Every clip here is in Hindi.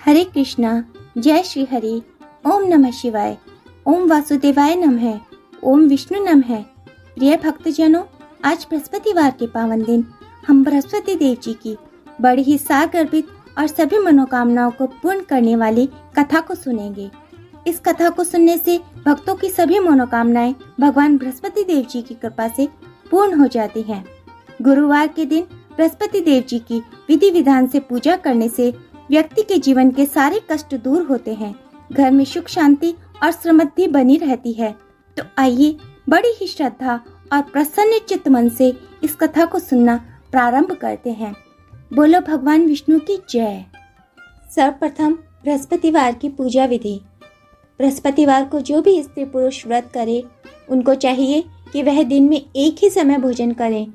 हरे कृष्णा, जय श्री हरि। ओम नमः शिवाय। ओम वासुदेवाय नमः। ओम विष्णु नमः। प्रिय भक्तजनों, आज बृहस्पतिवार के पावन दिन हम बृहस्पति देव जी की बड़ी ही सारगर्भित और सभी मनोकामनाओं को पूर्ण करने वाली कथा को सुनेंगे। इस कथा को सुनने से भक्तों की सभी मनोकामनाएं भगवान बृहस्पति देव जी की कृपा से पूर्ण हो जाती हैं। गुरुवार के दिन बृहस्पति देव जी की विधि विधान से पूजा करने से व्यक्ति के जीवन के सारे कष्ट दूर होते हैं, घर में सुख शांति और समृद्धि बनी रहती है। तो आइए बड़ी ही श्रद्धा और प्रसन्न चित्त मन से इस कथा को सुनना प्रारंभ करते हैं। बोलो भगवान विष्णु की जय। सर्वप्रथम बृहस्पतिवार की पूजा विधि। बृहस्पतिवार को जो भी स्त्री पुरुष व्रत करे, उनको चाहिए कि वह दिन में एक ही समय भोजन करें,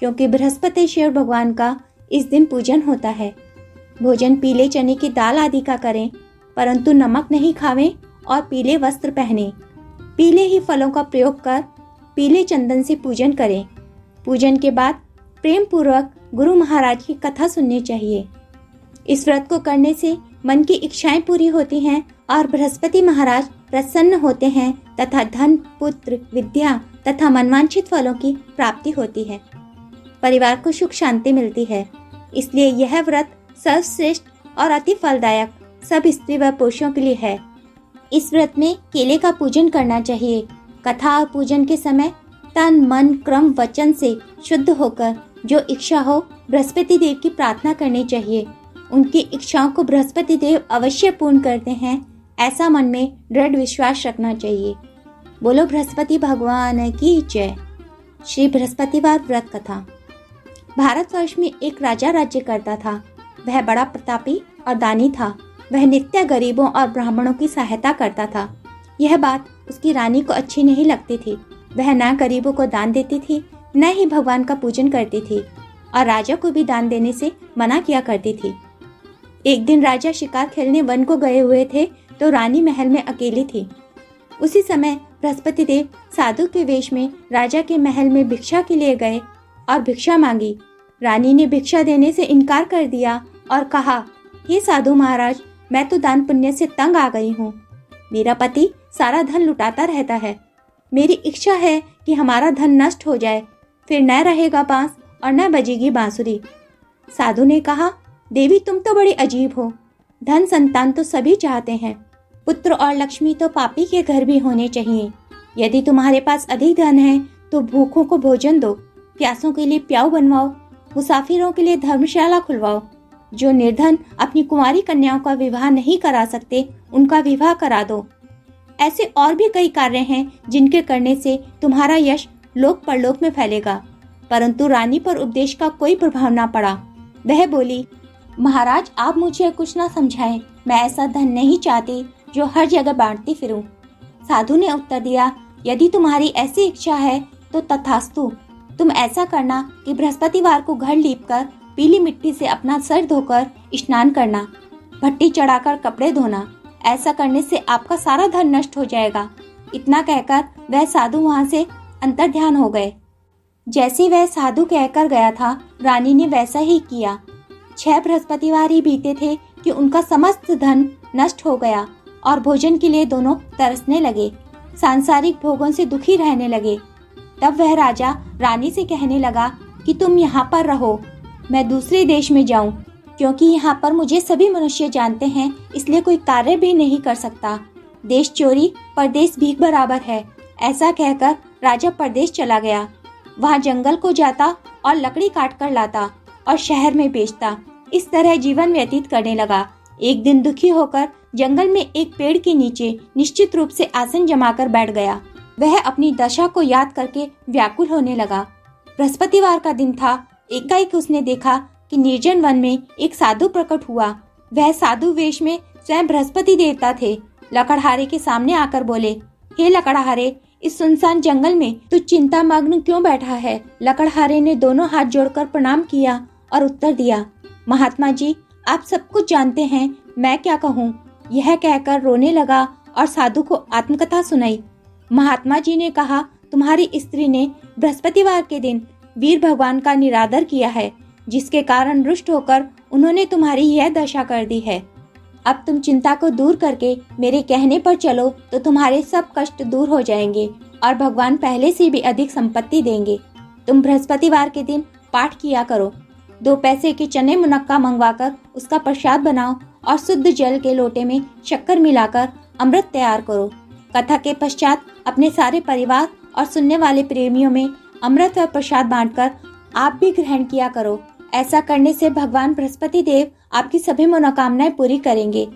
क्योंकि बृहस्पतिश्वर भगवान का इस दिन पूजन होता है। भोजन पीले चने की दाल आदि का करें, परंतु नमक नहीं खावें और पीले वस्त्र पहने। पीले ही फलों का प्रयोग कर पीले चंदन से पूजन करें। पूजन के बाद प्रेम पूर्वक गुरु महाराज की कथा सुननी चाहिए। इस व्रत को करने से मन की इच्छाएं पूरी होती हैं और बृहस्पति महाराज प्रसन्न होते हैं तथा धन, पुत्र, विद्या तथा मनवांछित फलों की प्राप्ति होती है। परिवार को सुख शांति मिलती है। इसलिए यह व्रत सर्वश्रेष्ठ और अति फलदायक सब स्त्री व पुरुषों के लिए है। इस व्रत में केले का पूजन करना चाहिए। कथा और पूजन के समय तन, मन, क्रम, वचन से शुद्ध होकर जो इच्छा हो बृहस्पति देव की प्रार्थना करनी चाहिए। उनकी इच्छाओं को बृहस्पति देव अवश्य पूर्ण करते हैं, ऐसा मन में दृढ़ विश्वास रखना चाहिए। बोलो बृहस्पति भगवान की जय। श्री बृहस्पतिवार व्रत कथा। भारतवर्ष में एक राजा राज्य करता था। वह बड़ा प्रतापी और दानी था। वह नित्य गरीबों और ब्राह्मणों की सहायता करता था। यह बात उसकी रानी को अच्छी नहीं लगती थी। वह न गरीबों को दान देती थी, न ही भगवान का पूजन करती थी और राजा को भी दान देने से मना किया करती थी। एक दिन राजा शिकार खेलने वन को गए हुए थे तो रानी महल में अकेली थी। उसी समय बृहस्पति देव साधु के वेश में राजा के महल में भिक्षा के लिए गए और भिक्षा मांगी। रानी ने भिक्षा देने से इनकार कर दिया और कहा, हे साधु महाराज, मैं तो दान पुण्य से तंग आ गई हूँ। मेरा पति सारा धन लुटाता रहता है। मेरी इच्छा है कि हमारा धन नष्ट हो जाए, फिर न रहेगा बांस और न बजेगी बांसुरी। साधु ने कहा, देवी तुम तो बड़ी अजीब हो। धन संतान तो सभी चाहते हैं, पुत्र और लक्ष्मी तो पापी के घर भी होने चाहिए। यदि तुम्हारे पास अधिक धन है तो भूखों को भोजन दो, प्यासों के लिए प्याऊ बनवाओ, मुसाफिरों के लिए धर्मशाला खुलवाओ। जो निर्धन अपनी कुंवारी कन्याओं का विवाह नहीं करा सकते, उनका विवाह करा दो। ऐसे और भी कई कार्य हैं जिनके करने से तुम्हारा यश लोक परलोक में फैलेगा। परंतु रानी पर उपदेश का कोई प्रभाव ना पड़ा। वह बोली, महाराज आप मुझे कुछ ना समझाएं, मैं ऐसा धन नहीं चाहती जो हर जगह बांटती फिरूं। साधु ने उत्तर दिया, यदि तुम्हारी ऐसी इच्छा है तो तथास्तु। तुम ऐसा करना कि बृहस्पतिवार को घर लीपकर पीली मिट्टी से अपना सर धोकर स्नान करना, भट्टी चढ़ाकर कपड़े धोना। ऐसा करने से आपका सारा धन नष्ट हो जाएगा। इतना कहकर वह साधु वहां से अंतर्ध्यान हो गए। जैसे वह साधु कहकर गया था, रानी ने वैसा ही किया। 6 बृहस्पतिवार ही बीते थे कि उनका समस्त धन नष्ट हो गया और भोजन के लिए दोनों तरसने लगे, सांसारिक भोगों से दुखी रहने लगे। तब वह राजा रानी से कहने लगा कि तुम यहाँ पर रहो, मैं दूसरे देश में जाऊं, क्योंकि यहाँ पर मुझे सभी मनुष्य जानते हैं, इसलिए कोई कार्य भी नहीं कर सकता। देश चोरी परदेश भीख बराबर है। ऐसा कहकर राजा परदेश चला गया। वहाँ जंगल को जाता और लकड़ी काट कर लाता और शहर में बेचता। इस तरह जीवन व्यतीत करने लगा। एक दिन दुखी होकर जंगल में एक पेड़ के नीचे निश्चित रूप से आसन जमाकर बैठ गया। वह अपनी दशा को याद करके व्याकुल होने लगा। बृहस्पतिवार का दिन था। एकाएक उसने देखा कि निर्जन वन में एक साधु प्रकट हुआ। वह साधु वेश में स्वयं बृहस्पति देवता थे। लकड़हारे के सामने आकर बोले, हे लकड़हारे, इस सुनसान जंगल में तू चिंता मग्न क्यों बैठा है? लकड़हारे ने दोनों हाथ जोड़कर प्रणाम किया और उत्तर दिया, महात्मा जी, आप सब कुछ जानते हैं, मैं क्या कहूँ। यह कहकर रोने लगा और साधु को आत्मकथा सुनाई। महात्मा जी ने कहा, तुम्हारी स्त्री ने बृहस्पतिवार के दिन वीर भगवान का निरादर किया है, जिसके कारण रुष्ट होकर उन्होंने तुम्हारी यह दशा कर दी है। अब तुम चिंता को दूर करके मेरे कहने पर चलो तो तुम्हारे सब कष्ट दूर हो जाएंगे और भगवान पहले से भी अधिक संपत्ति देंगे। तुम बृहस्पतिवार के दिन पाठ किया करो। 2 पैसे के चने मुनक्का मंगवाकर उसका प्रसाद बनाओ और शुद्ध जल के लोटे में शक्कर मिलाकर अमृत तैयार करो। कथा के पश्चात अपने सारे परिवार और सुनने वाले प्रेमियों में अमृत व प्रसाद बांटकर आप भी ग्रहण किया करो। ऐसा करने से भगवान बृहस्पति देव आपकी सभी मनोकामनाएं पूरी करेंगे।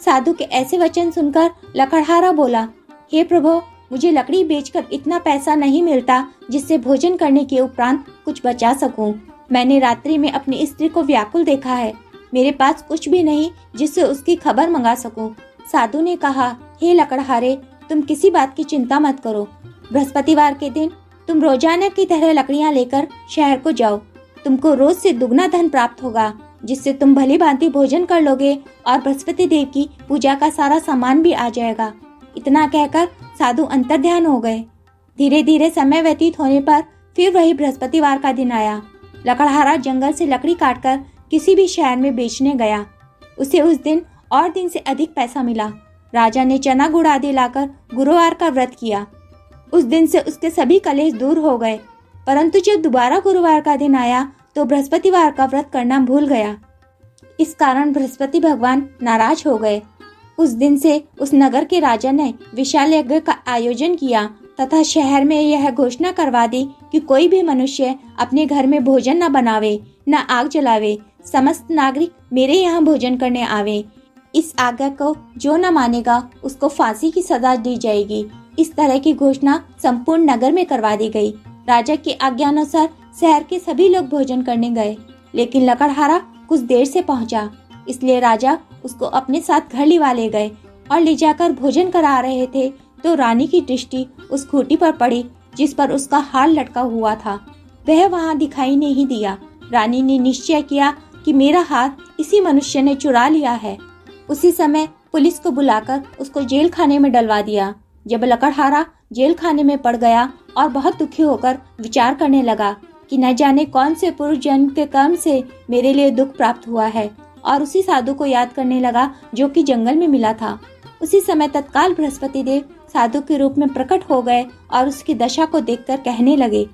साधु के ऐसे वचन सुनकर लकड़हारा बोला, हे प्रभु, मुझे लकड़ी बेचकर इतना पैसा नहीं मिलता जिससे भोजन करने के उपरांत कुछ बचा सकूं। मैंने रात्रि में अपनी स्त्री को व्याकुल देखा है। मेरे पास कुछ भी नहीं जिससे उसकी खबर मंगा सकूं। साधु ने कहा, हे लकड़हारे, तुम किसी बात की चिंता मत करो। बृहस्पतिवार के दिन तुम रोजाना की तरह लकड़ियां लेकर शहर को जाओ। तुमको रोज से दुगना धन प्राप्त होगा, जिससे तुम भली भांति भोजन कर लोगे और बृहस्पति देव की पूजा का सारा सामान भी आ जाएगा। इतना कहकर साधु अंतर्ध्यान हो गए। धीरे धीरे समय व्यतीत होने पर फिर वही बृहस्पतिवार का दिन आया। लकड़हारा जंगल से लकड़ी काटकर किसी भी शहर में बेचने गया। उसे उस दिन और दिन से अधिक पैसा मिला। राजा ने चना गुड़ आदि लाकर गुरुवार का व्रत किया। उस दिन से उसके सभी कलेश दूर हो गए। परंतु जब दोबारा गुरुवार का दिन आया तो बृहस्पतिवार का व्रत करना भूल गया। इस कारण बृहस्पति भगवान नाराज हो गए। उस दिन से उस नगर के राजा ने विशाल यज्ञ का आयोजन किया तथा शहर में यह घोषणा करवा दी कि कोई भी मनुष्य अपने घर में भोजन न बनावे, न आग जलावे। समस्त नागरिक मेरे यहाँ भोजन करने आवे। इस आज्ञा को जो न मानेगा उसको फांसी की सजा दी जाएगी। इस तरह की घोषणा संपूर्ण नगर में करवा दी गई। राजा की आज्ञानुसार शहर के सभी लोग भोजन करने गए, लेकिन लकड़हारा कुछ देर से पहुंचा। इसलिए राजा उसको अपने साथ घर लिवा ले गए और ले जाकर भोजन करा रहे थे तो रानी की दृष्टि उस खूंटी पर पड़ी जिस पर उसका हार लटका हुआ था। वह वहां दिखाई नहीं दिया। रानी ने निश्चय किया कि मेरा हार इसी मनुष्य ने चुरा लिया है। उसी समय पुलिस को बुलाकर उसको जेल खाने में डलवा दिया। जब लकड़हारा जेल खाने में पड़ गया और बहुत दुखी होकर विचार करने लगा कि न जाने कौन से पुरुष जन्म के कर्म से मेरे लिए दुख प्राप्त हुआ है, और उसी साधु को याद करने लगा जो कि जंगल में मिला था। उसी समय तत्काल बृहस्पति देव साधु के रूप में प्रकट हो गए और उसकी दशा को देखकर कहने लगे,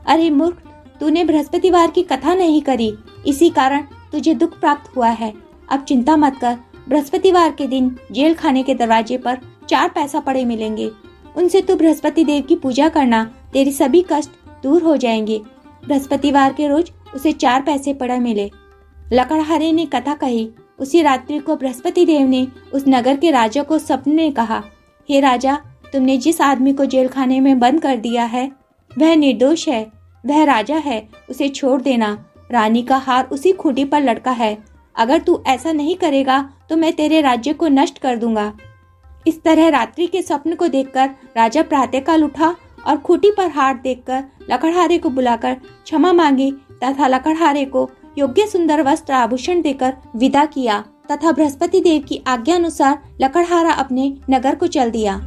अरे मूर्ख, तूने बृहस्पतिवार की कथा नहीं करी, इसी कारण तुझे दुख प्राप्त हुआ है। अब चिंता मत कर, बृहस्पतिवार के दिन जेल खाने के दरवाजे पर 4 पैसा पड़े मिलेंगे। उनसे तू बृहस्पति देव की पूजा करना, तेरी सभी कष्ट दूर हो जाएंगे। बृहस्पतिवार के रोज उसे 4 पैसे पड़े मिले। लकड़हारे ने कथा कही। उसी रात्रि को बृहस्पति देव ने उस नगर के राजा को सपने में कहा, हे राजा, तुमने जिस आदमी को जेल खाने में बंद कर दिया है वह निर्दोष है, वह राजा है, उसे छोड़ देना। रानी का हार उसी खूंटी पर लटका है। अगर तू ऐसा नहीं करेगा तो मैं तेरे राज्य को नष्ट कर दूंगा। इस तरह रात्रि के स्वप्न को देखकर राजा प्रातःकाल उठा और खूंटी पर हार देखकर लकड़हारे को बुलाकर क्षमा मांगी तथा लकड़हारे को योग्य सुंदर वस्त्र आभूषण देकर विदा किया तथा बृहस्पति देव की आज्ञा अनुसार लकड़हारा अपने नगर को चल दिया।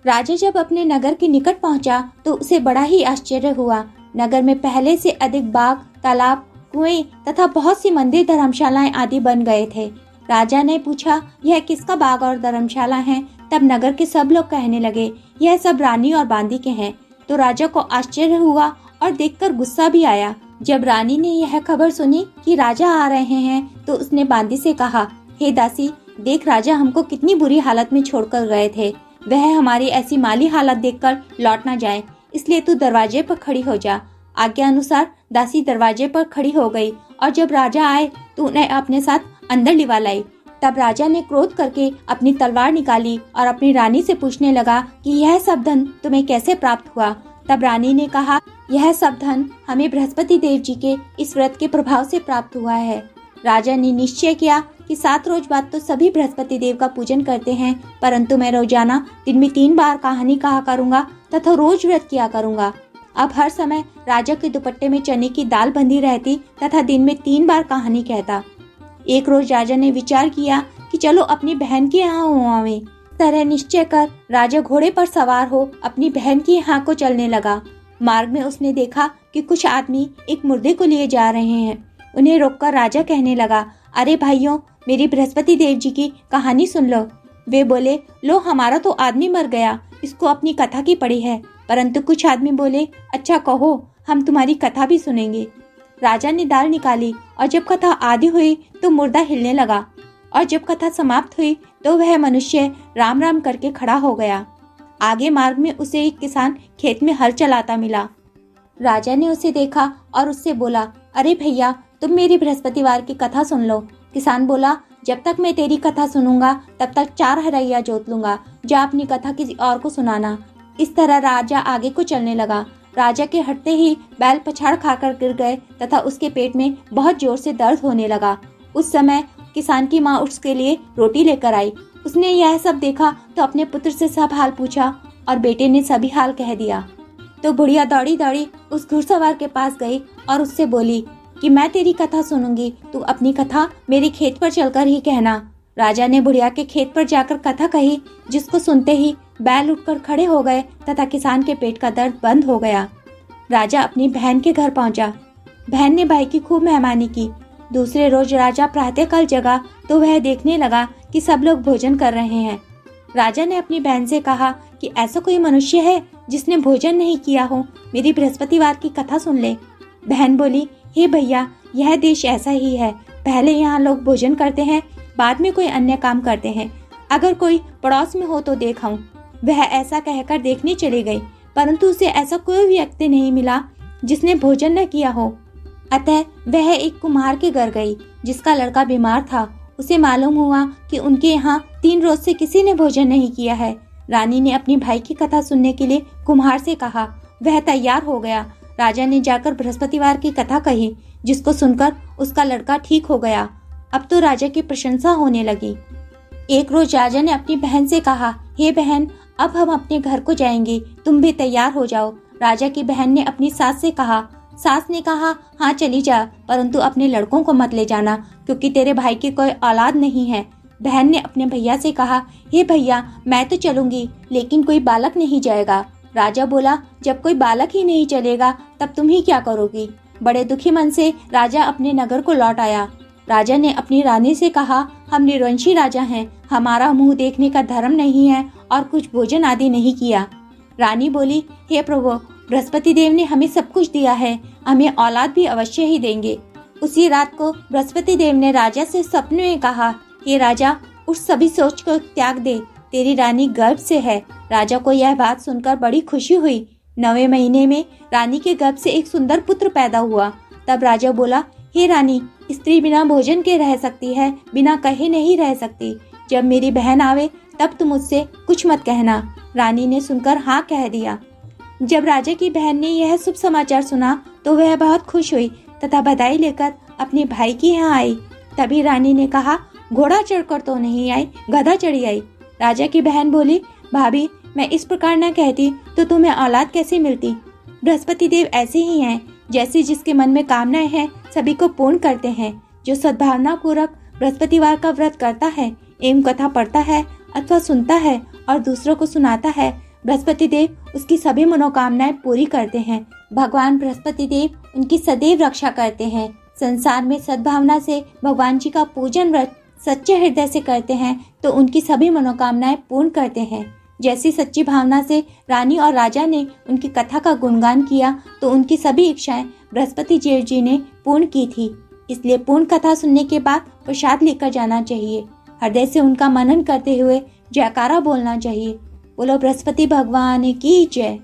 राजा जब अपने नगर के निकट पहुंचा तो उसे बड़ा ही आश्चर्य हुआ। नगर में पहले से अधिक बाग, तालाब, कुएं तथा बहुत सी मंदिर, धर्मशालाएं आदि बन गए थे। राजा ने पूछा, यह किसका बाग और धर्मशाला है? तब नगर के सब लोग कहने लगे, यह सब रानी और बांदी के हैं। तो राजा को आश्चर्य हुआ और देखकर गुस्सा भी आया। जब रानी ने यह खबर सुनी कि राजा आ रहे हैं तो उसने बांदी से कहा, हे दासी, देख राजा हमको कितनी बुरी हालत में छोड़कर गए थे। वह हमारी ऐसी माली हालत देखकर लौट ना जाए, इसलिए तू दरवाजे पर खड़ी हो जा। आज्ञा अनुसार दासी दरवाजे पर खड़ी हो गई और जब राजा आए तो उन्हें अपने साथ अंदर लिवा लाई। तब राजा ने क्रोध करके अपनी तलवार निकाली और अपनी रानी से पूछने लगा कि यह सब धन तुम्हें कैसे प्राप्त हुआ? तब रानी ने कहा, यह सब धन हमें बृहस्पति देव जी के इस व्रत के प्रभाव से प्राप्त हुआ है। राजा ने निश्चय किया कि 7 रोज बाद तो सभी बृहस्पति देव का पूजन करते हैं, परंतु मैं रोजाना दिन में 3 बार कहानी कहा करूंगा तथा रोज व्रत किया करूंगा। अब हर समय राजा के दुपट्टे में चने की दाल बंधी रहती तथा दिन में 3 बार कहानी कहता। एक रोज राजा ने विचार किया कि चलो अपनी बहन के यहाँ हो आवे। तरह निश्चय कर राजा घोड़े पर सवार हो अपनी बहन के यहाँ को चलने लगा। मार्ग में उसने देखा कि कुछ आदमी एक मुर्दे को लिए जा रहे हैं। उन्हें रोककर राजा कहने लगा, अरे भाइयों, मेरी बृहस्पति देव जी की कहानी सुन लो। वे बोले, लो हमारा तो आदमी मर गया, इसको अपनी कथा की पड़ी है। परंतु कुछ आदमी बोले, अच्छा कहो, हम तुम्हारी कथा भी सुनेंगे। राजा ने दाल निकाली और जब कथा आधी हुई तो मुर्दा हिलने लगा, और जब कथा समाप्त हुई तो वह मनुष्य राम राम करके खड़ा हो गया। आगे मार्ग में उसे एक किसान खेत में हल चलाता मिला। राजा ने उसे देखा और उससे बोला, अरे भैया, तुम मेरी बृहस्पतिवार की कथा सुन लो। किसान बोला, जब तक मैं तेरी कथा सुनूंगा तब तक 4 हरैया जोत लूंगा, जा अपनी कथा किसी और को सुनाना। इस तरह राजा आगे को चलने लगा। राजा के हटते ही बैल पछाड़ खाकर गिर गए तथा उसके पेट में बहुत जोर से दर्द होने लगा। उस समय किसान की माँ उसके लिए रोटी लेकर आई। उसने यह सब देखा तो अपने पुत्र से सब हाल पूछा और बेटे ने सभी हाल कह दिया। तो बुढ़िया दौड़ी दौड़ी उस घुड़सवार के पास गई और उससे बोली कि मैं तेरी कथा सुनूंगी, तू अपनी कथा मेरे खेत पर चलकर ही कहना। राजा ने बुढ़िया के खेत पर जाकर कथा कही, जिसको सुनते ही बैल उठकर खड़े हो गए तथा किसान के पेट का दर्द बंद हो गया। राजा अपनी बहन के घर पहुंचा। बहन ने भाई की खूब मेहमानी की। दूसरे रोज राजा प्रातःकाल जगा तो वह देखने लगा कि सब लोग भोजन कर रहे हैं। राजा ने अपनी बहन से कहा कि ऐसा कोई मनुष्य है जिसने भोजन नहीं किया हो, मेरी बृहस्पतिवार की कथा सुन ले। बहन बोली, हे भैया, यह देश ऐसा ही है, पहले यहाँ लोग भोजन करते हैं, बाद में कोई अन्य काम करते हैं। अगर कोई पड़ोस में हो तो देखाऊं। वह ऐसा कहकर देखने चली गई, परंतु उसे ऐसा कोई व्यक्ति नहीं मिला जिसने भोजन न किया हो। अतः वह एक कुम्हार के घर गई जिसका लड़का बीमार था। उसे मालूम हुआ कि उनके यहाँ 3 रोज से किसी ने भोजन नहीं किया है। रानी ने अपनी भाई की कथा सुनने के लिए कुम्हार से कहा। वह तैयार हो गया। राजा ने जाकर बृहस्पतिवार की कथा कही, जिसको सुनकर उसका लड़का ठीक हो गया। अब तो राजा की प्रशंसा होने लगी। एक रोज राजा ने अपनी बहन से कहा, हे बहन, अब हम अपने घर को जाएंगे, तुम भी तैयार हो जाओ। राजा की बहन ने अपनी सास से कहा। सास ने कहा, हाँ चली जा, परंतु अपने लड़कों को मत ले जाना, क्योंकि तेरे भाई की कोई औलाद नहीं है। बहन ने अपने भैया से कहा, हे भैया, मैं तो चलूंगी, लेकिन कोई बालक नहीं जाएगा। राजा बोला, जब कोई बालक ही नहीं चलेगा तब तुम ही क्या करोगी। बड़े दुखी मन से राजा अपने नगर को लौट आया। राजा ने अपनी रानी से कहा, हम निर्वंशी राजा हैं, हमारा मुंह देखने का धर्म नहीं है और कुछ भोजन आदि नहीं किया। रानी बोली, हे प्रभु, बृहस्पति देव ने हमें सब कुछ दिया है, हमें औलाद भी अवश्य ही देंगे। उसी रात को बृहस्पति देव ने राजा से सपने में कहा, हे राजा, उस सभी सोच को त्याग दे, तेरी रानी गर्भ से है। राजा को यह बात सुनकर बड़ी खुशी हुई। 9वें महीने में रानी के गर्भ से एक सुंदर पुत्र पैदा हुआ। तब राजा बोला, हे रानी, स्त्री बिना भोजन के रह सकती है, बिना कहे नहीं रह सकती। जब मेरी बहन आवे तब तुम मुझसे कुछ मत कहना। रानी ने सुनकर हाँ कह दिया। जब राजा की बहन ने यह शुभ समाचार सुना तो वह बहुत खुश हुई तथा बधाई लेकर अपने भाई के यहाँ आई। तभी रानी ने कहा, घोड़ा चढ़कर तो नहीं आई, गधा चढ़ी आई। राजा की बहन बोली, भाभी, मैं इस प्रकार न कहती तो तुम्हें औलाद कैसे मिलती। बृहस्पति देव ऐसे ही हैं, जैसे जिसके मन में कामनाएं हैं सभी को पूर्ण करते हैं। जो सद्भावना पूर्वक बृहस्पतिवार का व्रत करता है एवं कथा पढ़ता है अथवा सुनता है और दूसरों को सुनाता है, बृहस्पति देव उसकी सभी मनोकामनाएं पूरी करते हैं। भगवान बृहस्पति देव उनकी सदैव रक्षा करते हैं। संसार में सद्भावना से भगवान जी का पूजन व्रत सच्चे हृदय से करते हैं तो उनकी सभी मनोकामनाएं पूर्ण करते हैं। जैसी सच्ची भावना से रानी और राजा ने उनकी कथा का गुणगान किया तो उनकी सभी इच्छाएं बृहस्पति देव जी ने पूर्ण की थी। इसलिए पूर्ण कथा सुनने के बाद प्रसाद लेकर जाना चाहिए। हृदय से उनका मनन करते हुए जयकारा बोलना चाहिए। बोलो बृहस्पति भगवान की जय।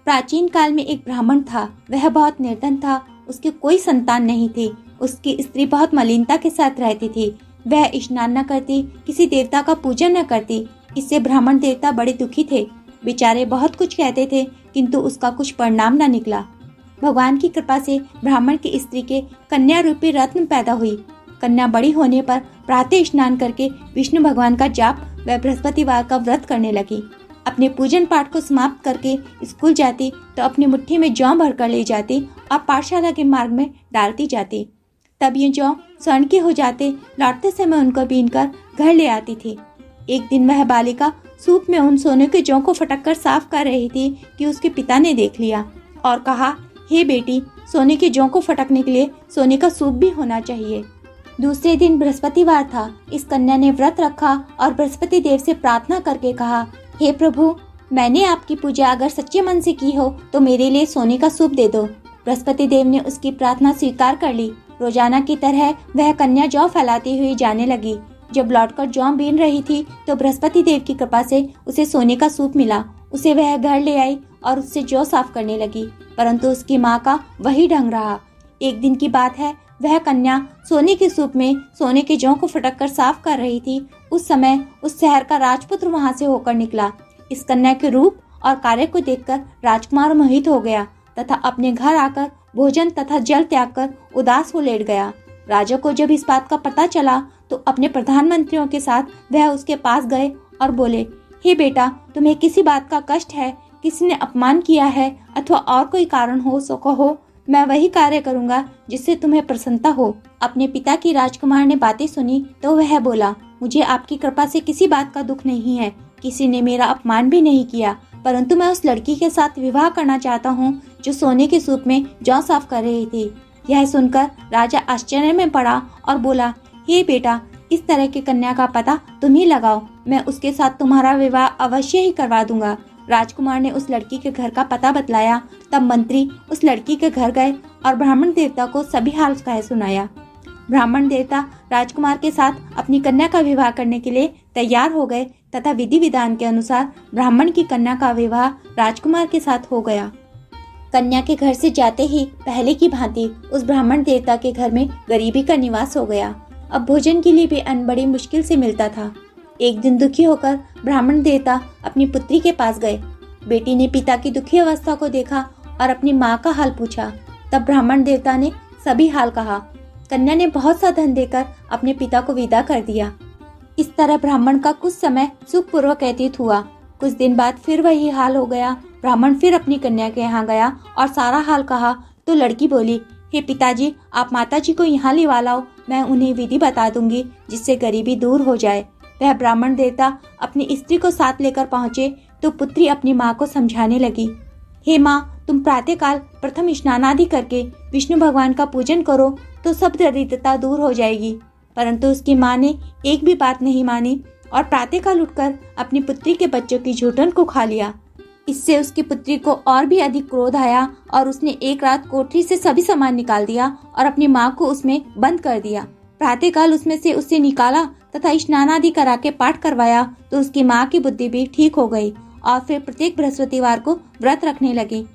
प्राचीन काल में एक ब्राह्मण था। वह बहुत निर्धन था। उसकी कोई संतान नहीं थी। उसकी स्त्री बहुत मलिनता के साथ रहती थी। वह स्नान न करती, किसी देवता का पूजन न करती। इससे ब्राह्मण देवता बड़े दुखी थे। बेचारे बहुत कुछ कहते थे, किंतु उसका कुछ परिणाम न निकला। भगवान की कृपा से ब्राह्मण की स्त्री के कन्या रूपी रत्न पैदा हुई। कन्या बड़ी होने पर प्रातः स्नान करके विष्णु भगवान का जाप व बृहस्पतिवार का व्रत करने लगी। अपने पूजन पाठ को समाप्त करके स्कूल जाती तो अपनी मुट्ठी में जौ भरकर ले जाती और पाठशाला के मार्ग में डालती जाती। तब ये जौ स्वर्ण के हो जाते। लौटते समय उनको बीनकर घर ले आती थी। एक दिन वह बालिका सूप में उन सोने के जौ को फटक कर साफ कर रही थी कि उसके पिता ने देख लिया और कहा, हे बेटी, सोने के जौ को फटकने के लिए सोने का सूप भी होना चाहिए। दूसरे दिन बृहस्पतिवार था। इस कन्या ने व्रत रखा और बृहस्पति देव से प्रार्थना करके कहा, हे प्रभु, मैंने आपकी पूजा अगर सच्चे मन से की हो तो मेरे लिए सोने का सूप दे दो। बृहस्पति देव ने उसकी प्रार्थना स्वीकार कर ली। रोजाना की तरह वह कन्या जौ फैलाती हुई जाने लगी। जब लौटकर जौ बीन रही थी तो बृहस्पति देव की कृपा से उसे सोने का सूप मिला। उसे वह घर ले आई और उससे जौ साफ करने लगी, परंतु उसकी माँ का वही ढंग रहा। एक दिन की बात है, वह कन्या सोने के सूप में सोने के जौ को फटक कर साफ कर रही थी। उस समय उस शहर का राजपुत्र वहां से होकर निकला। इस कन्या के रूप और कार्य को देखकर राजकुमार मोहित हो गया तथा अपने घर आकर भोजन तथा जल त्याग कर उदास हो लेट गया। राजा को जब इस बात का पता चला तो अपने प्रधानमंत्रियों के साथ वह उसके पास गए और बोले, हे बेटा, तुम्हें किसी बात का कष्ट है, किसी ने अपमान किया है अथवा और कोई कारण हो सो कहो, मैं वही कार्य करूंगा जिससे तुम्हें प्रसन्नता हो। अपने पिता की राजकुमार ने बातें सुनी तो वह बोला, मुझे आपकी कृपा से किसी बात का दुख नहीं है, किसी ने मेरा अपमान भी नहीं किया, परंतु मैं उस लड़की के साथ विवाह करना चाहता हूँ जो सोने के सूप में जौ साफ कर रही थी। यह सुनकर राजा आश्चर्य में पड़ा और बोला, हे बेटा, इस तरह की कन्या का पता तुम ही लगाओ, मैं उसके साथ तुम्हारा विवाह अवश्य ही करवा दूंगा। राजकुमार ने उस लड़की के घर का पता बतलाया। तब मंत्री उस लड़की के घर गए और ब्राह्मण देवता को सभी हाल कह सुनाया। ब्राह्मण देवता राजकुमार के साथ अपनी कन्या का विवाह करने के लिए तैयार हो गए तथा विधि विधान के अनुसार ब्राह्मण की कन्या का विवाह राजकुमार के साथ हो गया। कन्या के घर से जाते ही पहले की भांति उस ब्राह्मण देवता के घर में गरीबी का निवास हो गया। अब भोजन के लिए भी अन्न बड़ी मुश्किल से मिलता था। एक दिन दुखी होकर ब्राह्मण देवता अपनी पुत्री के पास गए। बेटी ने पिता की दुखी अवस्था को देखा और अपनी माँ का हाल पूछा। तब ब्राह्मण देवता ने सभी हाल कहा। कन्या ने बहुत सा धन देकर अपने पिता को विदा कर दिया। इस तरह ब्राह्मण का कुछ समय सुखपूर्वक व्यतीत हुआ। कुछ दिन बाद फिर वही हाल हो गया। ब्राह्मण फिर अपनी कन्या के यहाँ गया और सारा हाल कहा तो लड़की बोली, हे पिताजी, आप माताजी को यहाँ लिवा लाओ, मैं उन्हें विधि बता दूंगी जिससे गरीबी दूर हो जाए। वह ब्राह्मण देवता अपनी स्त्री को साथ लेकर पहुँचे तो पुत्री अपनी माँ को समझाने लगी, हे माँ, तुम प्रातःकाल प्रथम स्नान आदि करके विष्णु भगवान का पूजन करो तो सब दरिद्रता दूर हो जाएगी। परंतु उसकी माँ ने एक भी बात नहीं मानी और प्रातःकाल उठकर अपनी पुत्री के बच्चों की झूठन को खा लिया। इससे उसकी पुत्री को और भी अधिक क्रोध आया और उसने एक रात कोठरी से सभी सामान निकाल दिया और अपनी माँ को उसमें बंद कर दिया। प्रातःकाल उसमें से उसे निकाला तथा स्नान आदि करा के पाठ करवाया तो उसकी माँ की बुद्धि भी ठीक हो गई और फिर प्रत्येक बृहस्पतिवार को व्रत रखने लगी।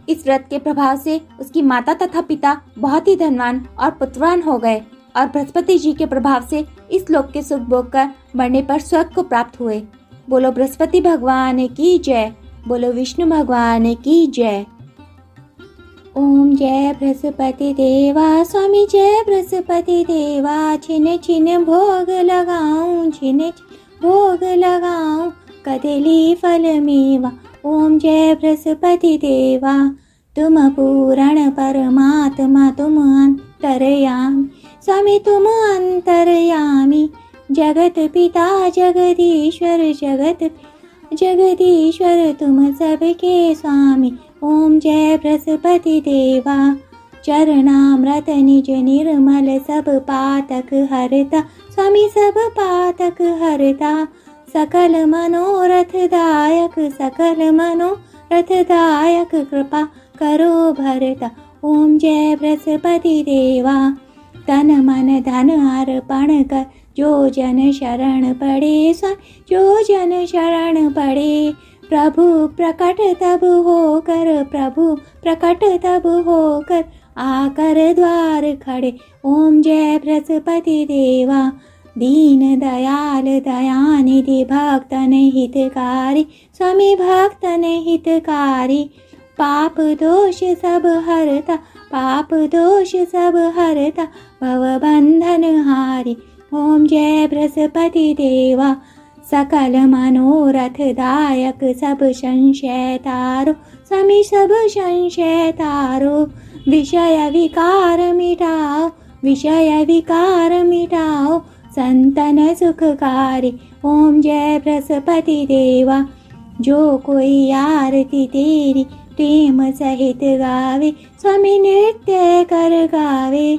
इस व्रत के प्रभाव से उसकी माता तथा पिता बहुत ही धनवान और पुत्रवान हो गए और बृहस्पति जी के प्रभाव से इस लोक के सुख भोग कर मरने पर स्वर्ग को प्राप्त हुए। बोलो बृहस्पति भगवान की जय। बोलो विष्णु भगवान की जय। ओम जय बृहस्पति देवा, स्वामी जय बृहस्पति देवा। छिन छिन भोग लगाऊं, छिन छिन भोग लगाऊं, कदली फल मेवा। ओम जय बृहस्पति देवा, तुम पूर्ण परमात्मा, तुम अंतरयामी, स्वामी तुम अंतरयामी। जगत पिता जगदीश्वर, जगदीश्वर तुम सबके स्वामी। ओम जय बृहस्पति देवा, चरणामृत निज निर्मल, सब पातक हरता, स्वामी सब पातक हरता। सकल मनोरथ दायक, सकल मनोरथ दायक, कृपा करो भरता। ओम जय बृहस्पति देवा, तन मन धन अर्पण कर, जो जन शरण पड़े स्वामी, जो जन शरण पड़े। प्रभु प्रकट तब होकर, प्रभु प्रकट तब होकर, आकर द्वार खड़े। ओम जय बृहस्पति देवा, दीन दयाल दयानिधि, भक्तन हितकारी, स्वामी भक्तन हितकारी। पाप दोष सब हरता, पाप दोष सब हरता, भव बंधन हारी। ओम जय बृहस्पति देवा, सकल मनोरथ दायक, सब संशय तारो, स्वामी सब संशय तारो। विषय विकार मिटाओ, विषय विकार मिटाओ, संतन सुखकारी। ओम जय बृहस्पति देवा, जो कोई आरती तेरी प्रेम सहित गावे, स्वामी नृत्य कर गावे।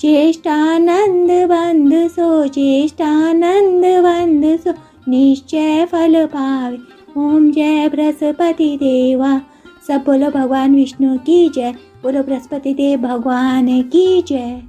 चेष्टानंद बंद सो, चेष्टानंद बंद सो, निश्चय फल पावे। ओम जय बृहस्पति देवा। सब बोलो भगवान विष्णु की जय, बोलो बृहस्पति देव भगवान की जय।